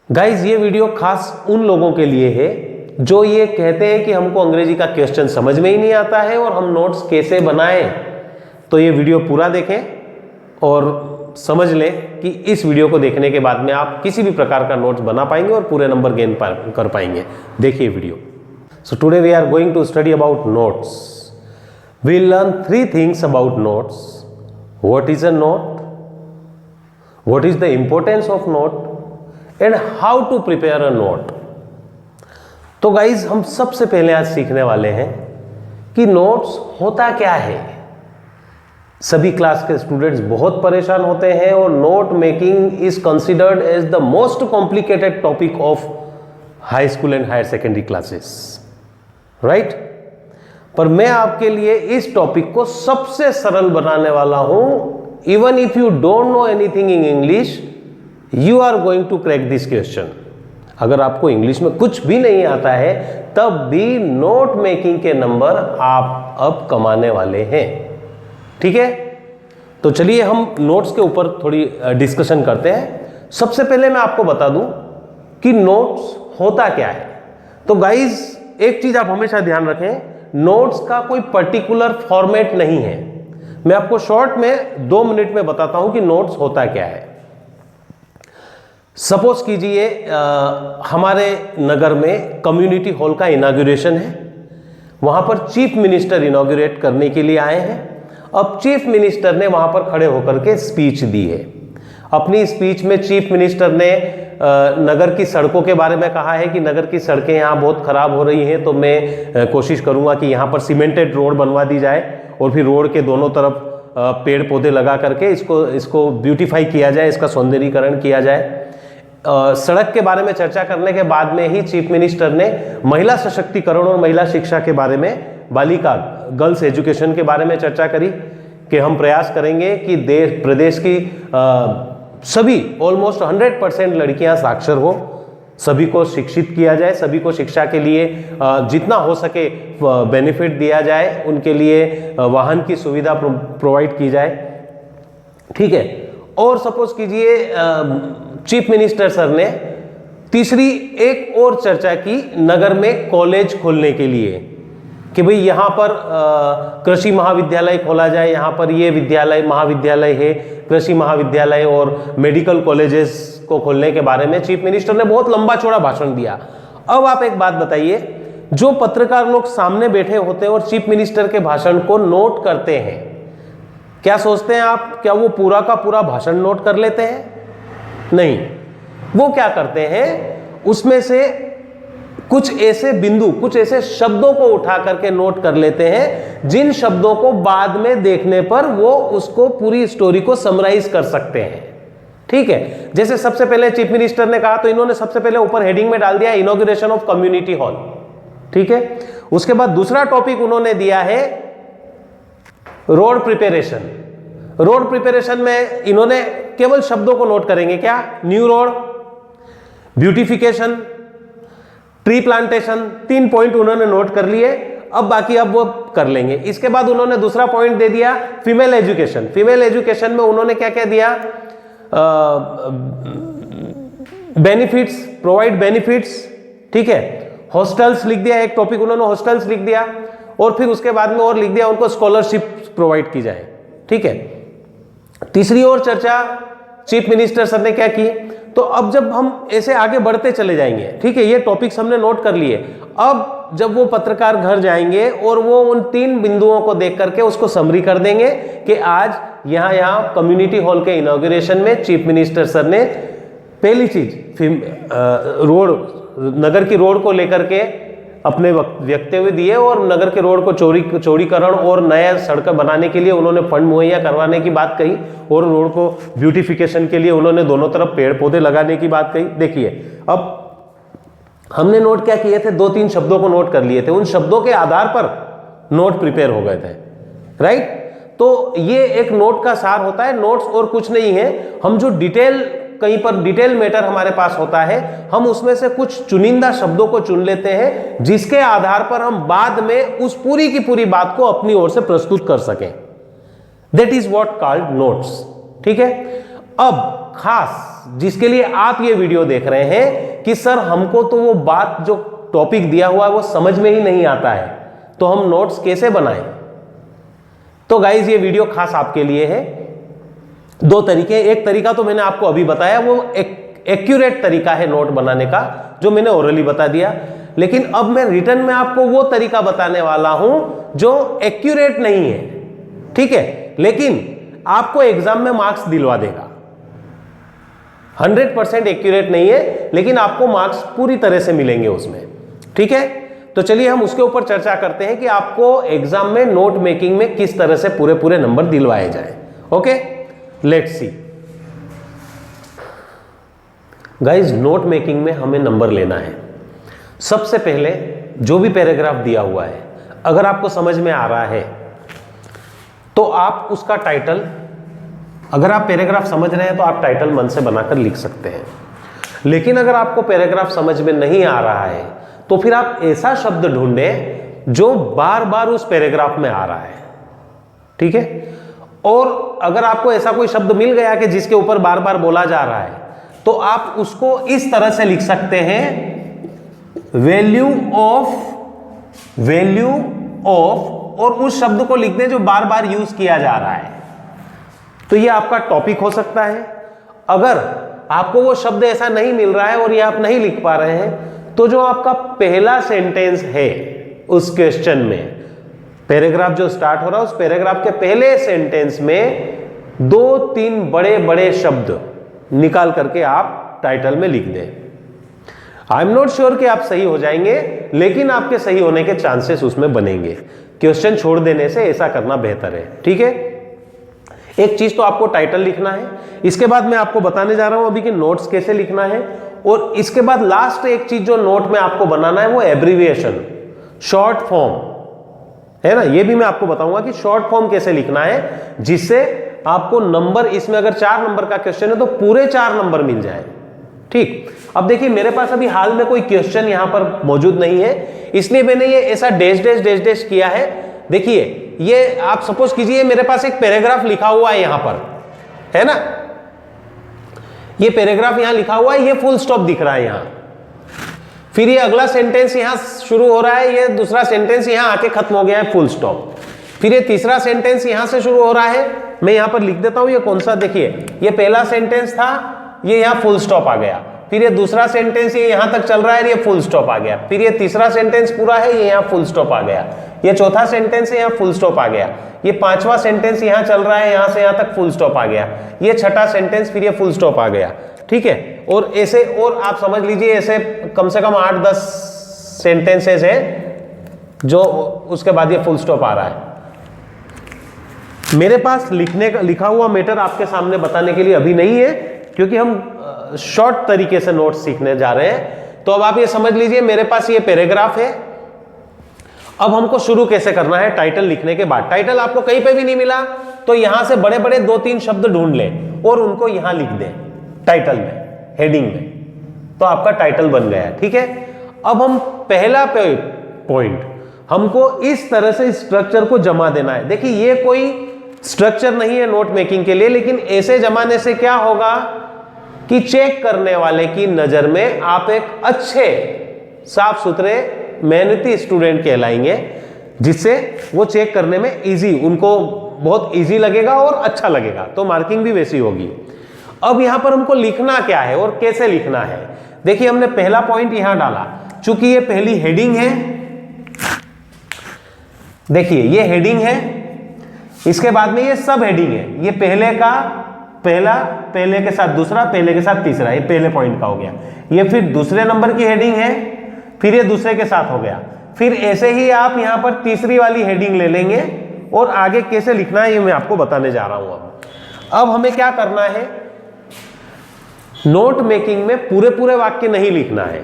Guys ये video खास उन लोगों के लिए है जो ये कहते हैं कि हमको अंग्रेजी का क्वेश्चन समझ में ही नहीं आता है और हम नोट्स कैसे बनाएं। तो ये वीडियो पूरा देखें और समझ लें कि इस वीडियो को देखने के बाद में आप किसी भी प्रकार का नोट्स बना पाएंगे और पूरे नंबर गेन कर पाएंगे। देखिए video. So today we are going to study about notes. We learn 3 things about notes. What is a note, what is the importance of note and how to prepare a note. तो guys हम सबसे पहले आज सीखने वाले हैं कि notes होता क्या है। सभी क्लास के स्टूडेंट्स बहुत परेशान होते हैं और note making is considered as the most complicated topic of high school and higher secondary classes, right. पर मैं आपके लिए इस टॉपिक को सबसे सरल बनाने वाला हूं। Even if you don't know anything in English, you are going to crack this question. अगर आपको इंग्लिश में कुछ भी नहीं आता है तब भी नोट मेकिंग के नंबर आप अब कमाने वाले हैं, ठीक है। तो चलिए हम नोट्स के ऊपर थोड़ी डिस्कशन करते हैं। सबसे पहले मैं आपको बता दूं कि नोट्स होता क्या है। तो गाइज एक चीज आप हमेशा ध्यान रखें, नोट्स का कोई पर्टिकुलर फॉर्मेट नहीं है। मैं आपको शॉर्ट में 2 मिनट में बताता हूं कि नोट्स होता क्या है। सपोज कीजिए हमारे नगर में कम्युनिटी हॉल का इनॉग्रेशन है। वहां पर चीफ मिनिस्टर इनॉग्रेट करने के लिए आए हैं। अब चीफ मिनिस्टर ने वहां पर खड़े होकर के स्पीच दी है। अपनी स्पीच में चीफ मिनिस्टर ने नगर की सड़कों के बारे में कहा है कि नगर की सड़कें यहाँ बहुत खराब हो रही हैं, तो मैं कोशिश करूंगा कि यहाँ पर सीमेंटेड रोड बनवा दी जाए और फिर रोड के दोनों तरफ पेड़ पौधे लगा करके इसको ब्यूटीफाई किया जाए, इसका सौंदर्यीकरण किया जाए। सड़क के बारे में चर्चा करने के बाद में ही चीफ मिनिस्टर ने महिला सशक्तिकरण और महिला शिक्षा के बारे में, बालिका गर्ल्स एजुकेशन के बारे में चर्चा करी कि हम प्रयास करेंगे कि प्रदेश की सभी ऑलमोस्ट 100% लड़कियां साक्षर हो, सभी को शिक्षित किया जाए, सभी को शिक्षा के लिए जितना हो सके बेनिफिट दिया जाए, उनके लिए वाहन की सुविधा प्रोवाइड की जाए, ठीक है। और सपोज कीजिए चीफ मिनिस्टर सर ने तीसरी एक और चर्चा की नगर में कॉलेज खोलने के लिए कि भाई यहाँ पर कृषि महाविद्यालय खोला जाए, यहाँ पर ये विद्यालय महाविद्यालय है, कृषि महाविद्यालय और मेडिकल कॉलेजेस को खोलने के बारे में चीफ मिनिस्टर ने बहुत लंबा चौड़ा भाषण दिया। अब आप एक बात बताइए, जो पत्रकार लोग सामने बैठे होते हैं और चीफ मिनिस्टर के भाषण को नोट करते हैं, क्या सोचते हैं आप, क्या वो पूरा का पूरा भाषण नोट कर लेते हैं? नहीं, वो क्या करते हैं, उसमें से कुछ ऐसे बिंदु, कुछ ऐसे शब्दों को उठा करके नोट कर लेते हैं जिन शब्दों को बाद में देखने पर वो उसको पूरी स्टोरी को समराइज कर सकते हैं, ठीक है। जैसे सबसे पहले चीफ मिनिस्टर ने कहा तो इन्होंने सबसे पहले ऊपर हेडिंग में डाल दिया इनॉग्रेशन ऑफ कम्युनिटी हॉल, ठीक है। उसके बाद दूसरा टॉपिक उन्होंने दिया है रोड प्रिपरेशन। रोड प्रिपरेशन में इन्होंने केवल शब्दों को नोट करेंगे, क्या, new road, beautification, tree plantation, 3 point उन्होंने नोट कर लिए। अब बाकी अब वो कर लेंगे। इसके बाद उन्होंने दूसरा पॉइंट दे दिया फीमेल एजुकेशन। फीमेल एजुकेशन में उन्होंने क्या क्या दिया, बेनिफिट्स, प्रोवाइड बेनिफिट्स, ठीक है। हॉस्टल्स लिख दिया, एक टॉपिक उन्होंने हॉस्टल्स लिख दिया और फिर उसके बाद में और लिख दिया उनको स्कॉलरशिप प्रोवाइड की जाए, ठीक है। तीसरी और चर्चा चीफ मिनिस्टर सर ने क्या की, तो अब जब हम ऐसे आगे बढ़ते चले जाएंगे, ठीक है, ये टॉपिक्स हमने नोट कर लिए। अब जब वो पत्रकार घर जाएंगे और वो उन 3 बिंदुओं को देख करके उसको समरी कर देंगे कि आज यहाँ कम्युनिटी हॉल के इनॉग्रेशन में चीफ मिनिस्टर सर ने पहली चीज रोड, नगर की रोड को लेकर के अपने वक्तव्य दिए और नगर के रोड को चौड़ीकरण और नया सड़क बनाने के लिए उन्होंने फंड मुहैया करवाने की बात कही और रोड को ब्यूटिफिकेशन के लिए उन्होंने दोनों तरफ पेड़ पौधे लगाने की बात कही। देखिए अब हमने नोट क्या किए थे, 2-3 शब्दों को नोट कर लिए थे, उन शब्दों के आधार पर नोट प्रिपेयर हो गए थे, राइट। तो ये एक नोट का सार होता है। नोट्स और कुछ नहीं है, हम जो डिटेल, कहीं पर डिटेल मैटर हमारे पास होता है, हम उसमें से कुछ चुनिंदा शब्दों को चुन लेते हैं जिसके आधार पर हम बाद में उस पूरी की पूरी बात को अपनी ओर से प्रस्तुत कर सकें। That is what called notes, ठीक है। अब खास जिसके लिए आप ये वीडियो देख रहे हैं कि सर हमको तो वो बात जो टॉपिक दिया हुआ है वो समझ में ही नहीं आता है, तो हम नोट्स कैसे बनाएं, तो गाइज ये वीडियो खास आपके लिए है। दो तरीके, एक तरीका तो मैंने आपको अभी बताया, वो एक्यूरेट तरीका है नोट बनाने का जो मैंने ओरली बता दिया, लेकिन अब मैं रिटर्न में आपको वो तरीका बताने वाला हूं जो एक्यूरेट नहीं है, ठीक है, लेकिन आपको एग्जाम में मार्क्स दिलवा देगा। 100% एक्यूरेट नहीं है लेकिन आपको मार्क्स पूरी तरह से मिलेंगे उसमें, ठीक है। तो चलिए हम उसके ऊपर चर्चा करते हैं कि आपको एग्जाम में नोट मेकिंग में किस तरह से पूरे पूरे नंबर दिलवाए जाएं। Okay, let's see guys, note making में हमें नंबर लेना है। सबसे पहले जो भी पैराग्राफ दिया हुआ है अगर आपको समझ में आ रहा है तो आप उसका टाइटल, अगर आप पैराग्राफ समझ रहे हैं तो आप टाइटल मन से बनाकर लिख सकते हैं, लेकिन अगर आपको पैराग्राफ समझ में नहीं आ रहा है तो फिर आप ऐसा शब्द ढूंढें जो बार बार उस पैराग्राफ में आ रहा है, ठीक है। और अगर आपको ऐसा कोई शब्द मिल गया कि जिसके ऊपर बार बार बोला जा रहा है तो आप उसको इस तरह से लिख सकते हैं, वैल्यू ऑफ, और उस शब्द को लिख दें जो बार बार यूज किया जा रहा है, तो ये आपका टॉपिक हो सकता है। अगर आपको वो शब्द ऐसा नहीं मिल रहा है और ये आप नहीं लिख पा रहे हैं तो जो आपका पहला सेंटेंस है उस क्वेश्चन में, पैराग्राफ जो स्टार्ट हो रहा है उस पैराग्राफ के पहले सेंटेंस में 2-3 बड़े बड़े शब्द निकाल करके आप टाइटल में लिख दें। आई एम नॉट श्योर कि आप सही हो जाएंगे, लेकिन आपके सही होने के चांसेस उसमें बनेंगे। क्वेश्चन छोड़ देने से ऐसा करना बेहतर है, ठीक है। एक चीज तो आपको टाइटल लिखना है, इसके बाद मैं आपको बताने जा रहा हूं अभी कि नोट्स कैसे लिखना है, और इसके बाद लास्ट एक चीज जो नोट में आपको बनाना है वो एब्रीविएशन, शॉर्ट फॉर्म है ना, ये भी मैं आपको बताऊंगा कि शॉर्ट फॉर्म कैसे लिखना है जिससे आपको नंबर, इसमें अगर 4 नंबर का क्वेश्चन है तो पूरे 4 नंबर मिल जाए, ठीक। अब देखिए मेरे पास अभी हाल में कोई क्वेश्चन यहां पर मौजूद नहीं है, इसलिए मैंने ये ऐसा डैश डैश डैश डैश किया है। देखिए ये आप सपोज कीजिए मेरे पास एक पैराग्राफ लिखा हुआ है यहां पर, है ना, ये पैराग्राफ यहां लिखा हुआ है, ये फुल स्टॉप दिख रहा है यहां, फिर ये अगला सेंटेंस यहां शुरू हो रहा है, ये दूसरा सेंटेंस यहां आके खत्म हो गया है, फुल स्टॉप, फिर ये तीसरा सेंटेंस यहां से शुरू हो रहा है, मैं यहां पर लिख देता हूं ये कौन सा, देखिए ये पहला सेंटेंस था, ये यहां फुल स्टॉप आ गया, फिर ये दूसरा सेंटेंस ये यहां तक चल रहा है, ये फुल स्टॉप आ गया, फिर ये तीसरा सेंटेंस पूरा है, ये यहां फुल स्टॉप आ गया, ये चौथा सेंटेंस है, यहां फुल स्टॉप आ गया, ये पांचवा सेंटेंस यहां चल रहा है, यहां से यहां तक फुल स्टॉप आ गया, ये छठा सेंटेंस, फिर ये फुल स्टॉप आ गया, ठीक है। और ऐसे, और आप समझ लीजिए ऐसे कम से कम 8-10 सेंटेंसेस है जो उसके बाद ये फुल स्टॉप आ रहा है। मेरे पास लिखने का लिखा हुआ मैटर आपके सामने बताने के लिए अभी नहीं है, क्योंकि हम शॉर्ट तरीके से नोट्स सीखने जा रहे हैं। तो अब आप ये समझ लीजिए मेरे पास ये पैराग्राफ है, अब हमको शुरू कैसे करना है, टाइटल लिखने के बाद। टाइटल आपको कहीं पे भी नहीं मिला तो यहां से बड़े बड़े 2-3 शब्द ढूंढ लें और उनको यहां लिख दें टाइटल में, हेडिंग में, तो आपका टाइटल बन गया, ठीक है। अब हम पहला पॉइंट, हमको इस तरह से स्ट्रक्चर को जमा देना है। देखिए ये कोई स्ट्रक्चर नहीं है नोट मेकिंग के लिए, लेकिन ऐसे जमाने से क्या होगा कि चेक करने वाले की नजर में आप एक अच्छे साफ सुथरे मेहनती स्टूडेंट कहलाएंगे, जिससे वो चेक करने में इजी, उनको बहुत इजी लगेगा और अच्छा लगेगा, तो मार्किंग भी वैसी होगी। अब यहां पर हमको लिखना क्या है और कैसे लिखना है। देखिए हमने पहला पॉइंट यहां डाला, चूंकि ये पहली हेडिंग है, देखिए ये हेडिंग है, इसके बाद में ये सब हेडिंग है, ये पहले का पहला, पहले के साथ दूसरा, पहले के साथ तीसरा, ये पहले पॉइंट का हो गया। ये फिर दूसरे नंबर की हेडिंग है, फिर ये दूसरे के साथ हो गया, फिर ऐसे ही आप यहां पर तीसरी वाली हेडिंग ले लेंगे और आगे कैसे लिखना है ये मैं आपको बताने जा रहा हूं। अब हमें क्या करना है, नोट मेकिंग में पूरे पूरे वाक्य नहीं लिखना है,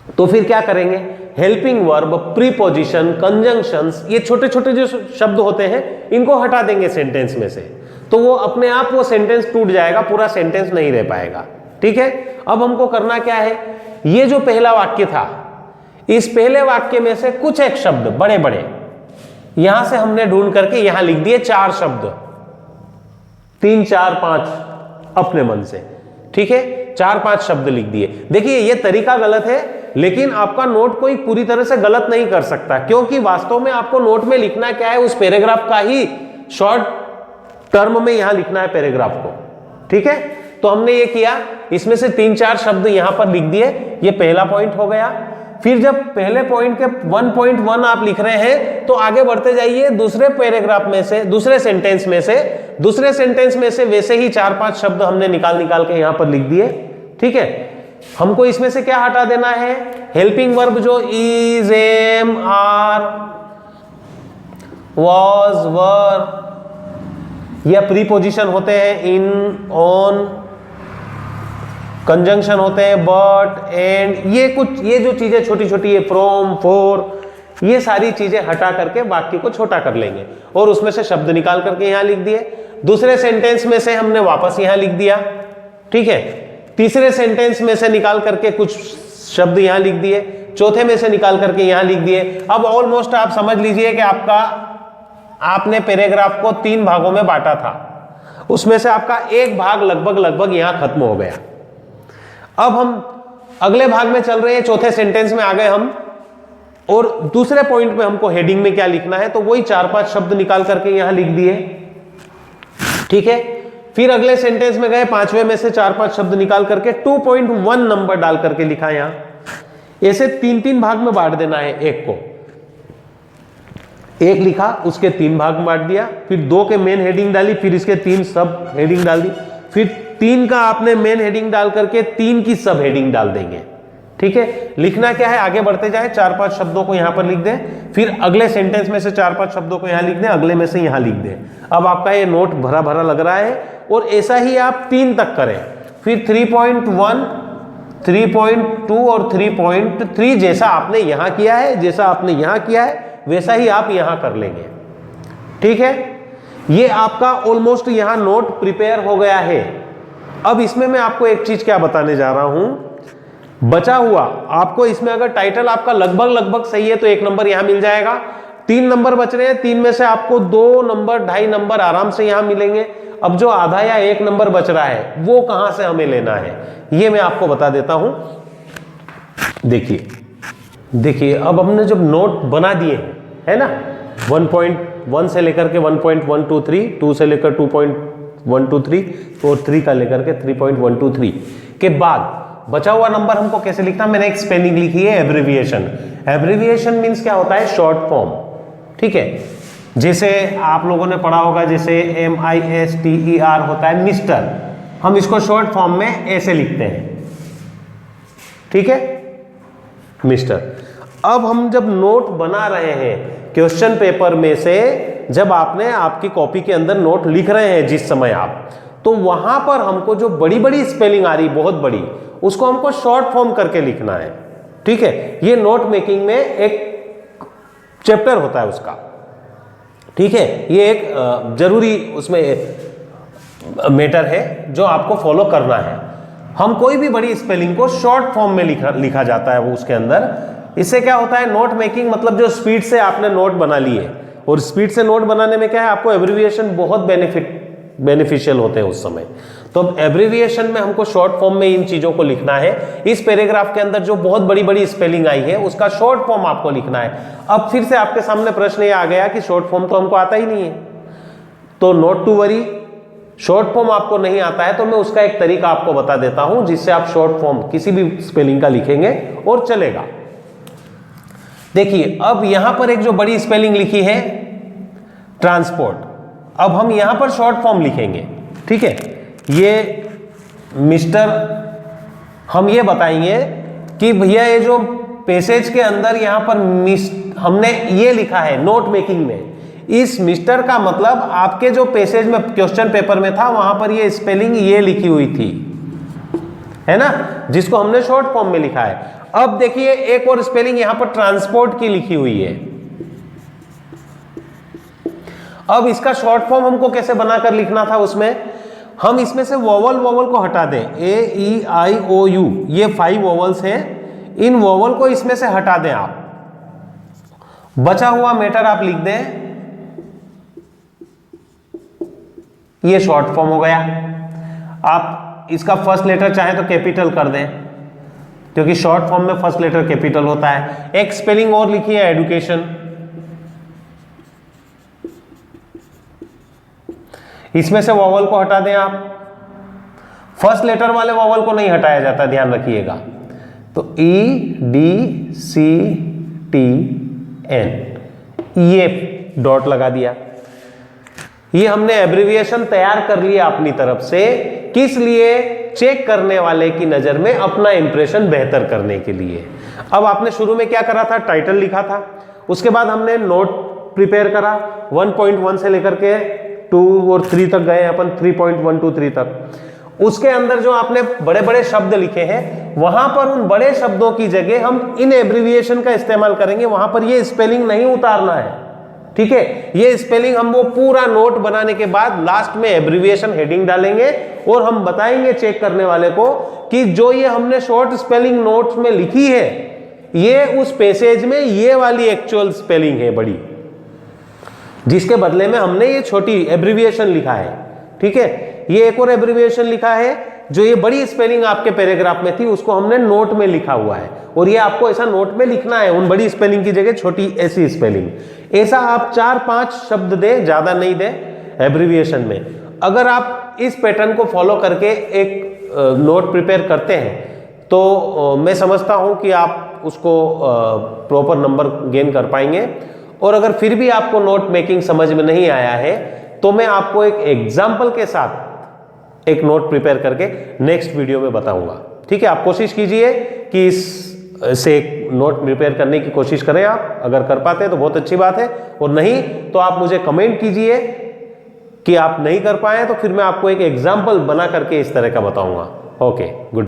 तो फिर क्या करेंगे, हेल्पिंग वर्ब, प्रीपोजिशन, कंजंक्शंस, ये छोटे छोटे जो शब्द होते हैं इनको हटा देंगे सेंटेंस में से, तो वो अपने आप वो सेंटेंस टूट जाएगा, पूरा सेंटेंस नहीं रह पाएगा, ठीक है। अब हमको करना क्या है, ये जो पहला वाक्य था, इस पहले वाक्य में से कुछ एक शब्द बड़े बड़े यहां से हमने ढूंढ करके यहां लिख दिए 4 शब्द, 3, 4, 5, अपने मन से, ठीक है, 4-5 शब्द लिख दिए। देखिए ये तरीका गलत है, लेकिन आपका नोट कोई पूरी तरह से गलत नहीं कर सकता, क्योंकि वास्तव में आपको नोट में लिखना क्या है, उस पैराग्राफ का ही शॉर्ट टर्म में यहां लिखना है पैराग्राफ को, ठीक है। तो हमने ये किया, इसमें से 3-4 शब्द यहां पर लिख दिए, ये पहला पॉइंट हो गया। फिर जब पहले पॉइंट के 1.1 आप लिख रहे हैं तो आगे बढ़ते जाइए, दूसरे पैराग्राफ में से, दूसरे सेंटेंस में से वैसे ही 4-5 शब्द हमने निकाल के यहां पर लिख दिए, ठीक है। हमको इसमें से क्या हटा देना है, हेल्पिंग वर्ब जो इज, एम, आर, वॉज, वर, या प्रीपोजिशन होते हैं इन, ऑन, कंजंक्शन होते हैं बट, एंड, ये जो चीजें छोटी छोटी है, फ्रॉम, फॉर, ये सारी चीजें हटा करके वाक्य को छोटा कर लेंगे और उसमें से शब्द निकाल करके यहां लिख दिए। दूसरे सेंटेंस में से हमने वापस यहां लिख दिया, ठीक है। तीसरे सेंटेंस में से निकाल करके कुछ शब्द यहां लिख दिए, चौथे में से निकाल करके यहां लिख दिए। अब ऑलमोस्ट आप समझ लीजिए कि आपने पैराग्राफ को 3 भागों में बांटा था, उसमें से आपका एक भाग लगभग यहां खत्म हो गया। अब हम अगले भाग में चल रहे हैं, चौथे सेंटेंस में आ गए हम, और दूसरे पॉइंट में हमको हेडिंग में क्या लिखना है, तो वही 4-5 शब्द निकाल करके यहां लिख दिए, ठीक है। फिर अगले सेंटेंस में गए, 5वें में से 4-5 शब्द निकाल करके 2.1 नंबर डाल करके लिखा यहां। ऐसे 3-3 भाग में बांट देना है, एक लिखा, उसके 3 भाग में बांट दिया, फिर 2 के मेन हेडिंग डाली, फिर इसके 3 सब हेडिंग डाल दी, फिर 3 का आपने मेन हेडिंग डाल करके 3 की सब हेडिंग डाल देंगे, ठीक है। लिखना क्या है, आगे बढ़ते जाए, 4-5 शब्दों को यहां पर लिख दें, फिर अगले सेंटेंस में से 4-5 शब्दों को यहां लिख दें, अगले में से यहां लिख दें। अब आपका ये नोट भरा भरा लग रहा है, और ऐसा ही आप 3 तक करें, फिर 3.1, 3.2 और 3.3, जैसा आपने यहां किया है, जैसा आपने यहां किया है, वैसा ही आप यहां कर लेंगे, ठीक है। ये आपका ऑलमोस्ट यहां नोट प्रिपेयर हो गया है। अब इसमें मैं आपको एक चीज क्या बताने जा रहा हूं, बचा हुआ आपको इसमें अगर टाइटल आपका लगभग सही है तो 1 नंबर यहां मिल जाएगा। 3 नंबर बच रहे हैं, 3 में से आपको 2 नंबर, 2.5 नंबर आराम से यहां मिलेंगे। अब जो आधा या 1 नंबर बच रहा है वो कहां से हमें लेना है, ये मैं आपको बता देता हूं। देखिए अब हमने जब नोट बना दिए हैं, है ना, 1.1 से लेकर के 1.123, 2 से लेकर 2.123 और 3 का लेकर के 3.123 के बाद बचा हुआ नंबर हमको कैसे लिखना, मैंने एक स्पेलिंग लिखी है, एब्रिविएशन। एब्रिविएशन मीन्स क्या होता है, शॉर्ट फॉर्म, ठीक है। जैसे आप लोगों ने पढ़ा होगा, जैसे MISTER होता है मिस्टर, हम इसको शॉर्ट फॉर्म में ऐसे लिखते हैं, ठीक है, मिस्टर। अब हम जब नोट बना रहे हैं क्वेश्चन पेपर में से, जब आपने आपकी कॉपी के अंदर नोट लिख रहे हैं जिस समय आप, तो वहां पर हमको जो बड़ी बड़ी स्पेलिंग आ रही, बहुत बड़ी, उसको हमको शॉर्ट फॉर्म करके लिखना है, ठीक है। ये नोट मेकिंग में एक चैप्टर होता है उसका, ठीक है। ये एक जरूरी उसमें मैटर है जो आपको फॉलो करना है। हम कोई भी बड़ी स्पेलिंग को शॉर्ट फॉर्म में लिखा जाता है वो उसके अंदर। इससे क्या होता है, नोट मेकिंग मतलब जो स्पीड से आपने नोट बना लिए, और स्पीड से नोट बनाने में क्या है, आपको एब्रिविएशन बहुत बेनिफिशियल होते हैं उस समय। तो अब एब्रिविएशन में हमको शॉर्ट फॉर्म में इन चीजों को लिखना है। इस पैराग्राफ के अंदर जो बहुत बड़ी बड़ी स्पेलिंग आई है उसका शॉर्ट फॉर्म आपको लिखना है। अब फिर से आपके सामने प्रश्न ये आ गया कि शॉर्ट फॉर्म तो हमको आता ही नहीं है, तो not to worry, short form आपको नहीं आता है तो मैं उसका एक तरीका आपको बता देता हूं जिससे आप शॉर्ट फॉर्म किसी भी स्पेलिंग का लिखेंगे और चलेगा। देखिए अब यहां पर एक जो बड़ी स्पेलिंग लिखी है ट्रांसपोर्ट, अब हम यहां पर शॉर्ट फॉर्म लिखेंगे, ठीक है। ये मिस्टर, हम ये बताएंगे कि भैया ये जो पैसेज के अंदर यहां पर हमने ये लिखा है नोट मेकिंग में, इस मिस्टर का मतलब आपके जो पैसेज में क्वेश्चन पेपर में था वहां पर ये स्पेलिंग ये लिखी हुई थी, है ना, जिसको हमने शॉर्ट फॉर्म में लिखा है। अब देखिए एक और स्पेलिंग यहां पर ट्रांसपोर्ट की लिखी हुई है। अब इसका शॉर्ट फॉर्म हमको कैसे बनाकर लिखना था, उसमें हम इसमें से वोवल को हटा दें, AEIOU, ये 5 वोवल्स हैं, इन वोवल को इसमें से हटा दें आप, बचा हुआ मैटर आप लिख दें, ये शॉर्ट फॉर्म हो गया। आप इसका फर्स्ट लेटर चाहे तो कैपिटल कर दें, क्योंकि शॉर्ट फॉर्म में फर्स्ट लेटर कैपिटल होता है। एक स्पेलिंग और लिखी है एडुकेशन, इसमें से वॉवल को हटा दें आप। फर्स्ट लेटर वाले वॉवल को नहीं हटाया जाता, ध्यान रखिएगा। तो EDCTN, ये डॉट लगा दिया। ये हमने एब्रिविएशन तैयार कर लिया अपनी तरफ से, किस लिए? चेक करने वाले की नजर में अपना इंप्रेशन बेहतर करने के लिए। अब आपने शुरू में क्या करा था? टाइटल लिखा था, उसके बाद हमने नोट प्रिपेयर करा 1.1 से लेकर के 2 और 3 तक गए अपन, 3.123 तक। उसके अंदर जो आपने बड़े बड़े शब्द लिखे हैं, वहां पर उन बड़े शब्दों की जगह हम इन एब्रिविएशन का इस्तेमाल करेंगे। वहां पर ये स्पेलिंग नहीं उतारना है, ठीक है? ये स्पेलिंग हम वो पूरा नोट बनाने के बाद लास्ट में एब्रिविएशन हेडिंग डालेंगे और हम बताएंगे चेक करने वाले को कि जो ये हमने शॉर्ट स्पेलिंग नोट्स में लिखी है, ये उस पैसेज में ये वाली एक्चुअल स्पेलिंग है बड़ी, जिसके बदले में हमने ये छोटी एब्रिविएशन लिखा है, ठीक है? ये एक और एब्रिविएशन लिखा है, जो ये बड़ी स्पेलिंग आपके पैराग्राफ में थी उसको हमने नोट में लिखा हुआ है, और ये आपको ऐसा नोट में लिखना है, उन बड़ी स्पेलिंग की जगह छोटी ऐसी स्पेलिंग। ऐसा आप 4-5 शब्द दें, ज्यादा नहीं दें एब्रिविएशन में। अगर आप इस पैटर्न को फॉलो करके एक नोट प्रिपेयर करते हैं तो मैं समझता हूं कि आप उसको प्रॉपर नंबर गेन कर पाएंगे। और अगर फिर भी आपको नोट मेकिंग समझ में नहीं आया है तो मैं आपको एक एग्जाम्पल के साथ एक नोट प्रिपेयर करके नेक्स्ट वीडियो में बताऊंगा, ठीक है? आप कोशिश कीजिए कि इससे एक नोट प्रिपेयर करने की कोशिश करें। आप अगर कर पाते हैं तो बहुत अच्छी बात है, और नहीं तो आप मुझे कमेंट कीजिए कि आप नहीं कर पाए, तो फिर मैं आपको एक एग्जाम्पल बना करके इस तरह का बताऊंगा। Okay, good.